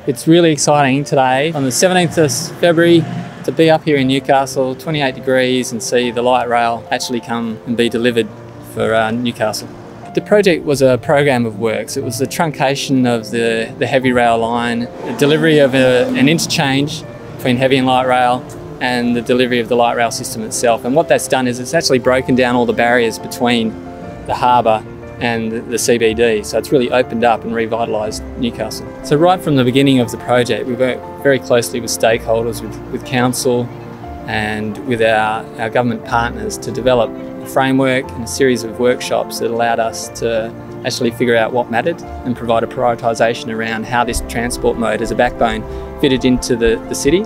It's really exciting today on the 17th of February to be up here in Newcastle, 28 degrees, and see the light rail actually come and be delivered for Newcastle. The project was a program of works. It was the truncation of the heavy rail line, the delivery of an interchange between heavy and light rail, and the delivery of the light rail system itself. And what that's done is it's actually broken down all the barriers between the harbour and the CBD. So it's really opened up and revitalised Newcastle. So right from the beginning of the project, we worked very closely with stakeholders, with council and with our government partners to develop a framework and a series of workshops that allowed us to actually figure out what mattered and provide a prioritisation around how this transport mode as a backbone fitted into the city.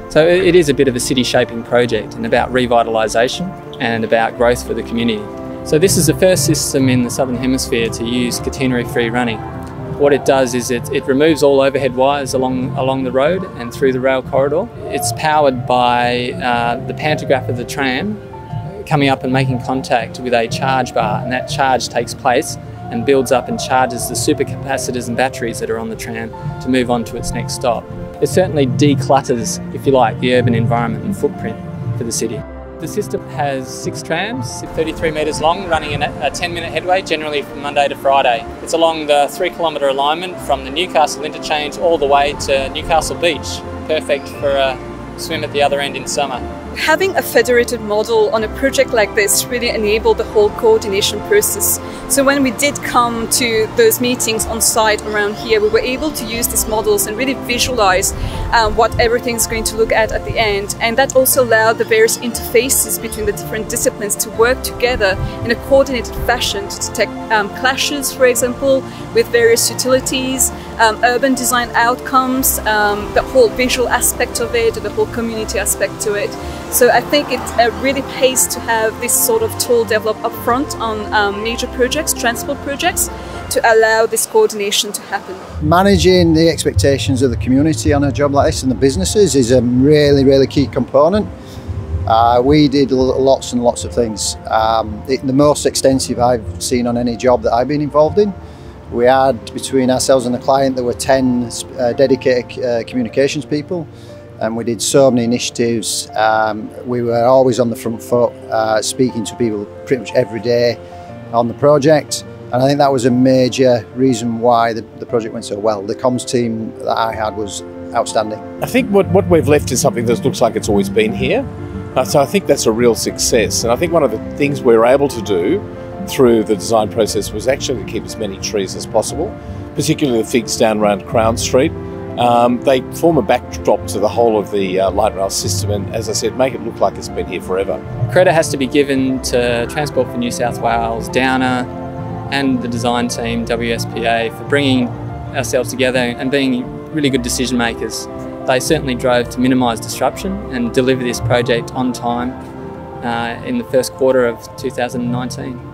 So it is a bit of a city shaping project and about revitalisation and about growth for the community. So this is the first system in the Southern Hemisphere to use catenary-free running. What it does is it removes all overhead wires along the road and through the rail corridor. It's powered by the pantograph of the tram coming up and making contact with a charge bar, and that charge takes place and builds up and charges the supercapacitors and batteries that are on the tram to move on to its next stop. It certainly declutters, if you like, the urban environment and footprint for the city. The system has 6 trams, 33 metres long, running in a 10-minute headway, generally from Monday to Friday. It's along the 3-kilometre alignment from the Newcastle interchange all the way to Newcastle Beach, perfect for a swim at the other end in summer. Having a federated model on a project like this really enabled the whole coordination process. So when we did come to those meetings on site around here, we were able to use these models and really visualize what everything's going to look at the end. And that also allowed the various interfaces between the different disciplines to work together in a coordinated fashion to detect clashes, for example, with various utilities, urban design outcomes, the whole visual aspect of it, the whole community aspect to it. So I think it really pays to have this sort of tool developed up front on major projects, transport projects, to allow this coordination to happen. Managing the expectations of the community on a job like this and the businesses is a really key component. We did lots and lots of things. The most extensive I've seen on any job that I've been involved in. We had, between ourselves and the client, there were 10 dedicated communications people. And we did so many initiatives. We were always on the front foot, speaking to people pretty much every day on the project. And I think that was a major reason why the project went so well. The comms team that I had was outstanding. I think what we've left is something that looks like it's always been here. So I think that's a real success. And I think one of the things we were able to do through the design process was actually to keep as many trees as possible, particularly the figs down around Crown Street. They form a backdrop to the whole of the light rail system, and as I said, make it look like it's been here forever. Credit has to be given to Transport for New South Wales, Downer and the design team, WSPA, for bringing ourselves together and being really good decision makers. They certainly drove to minimise disruption and deliver this project on time in the first quarter of 2019.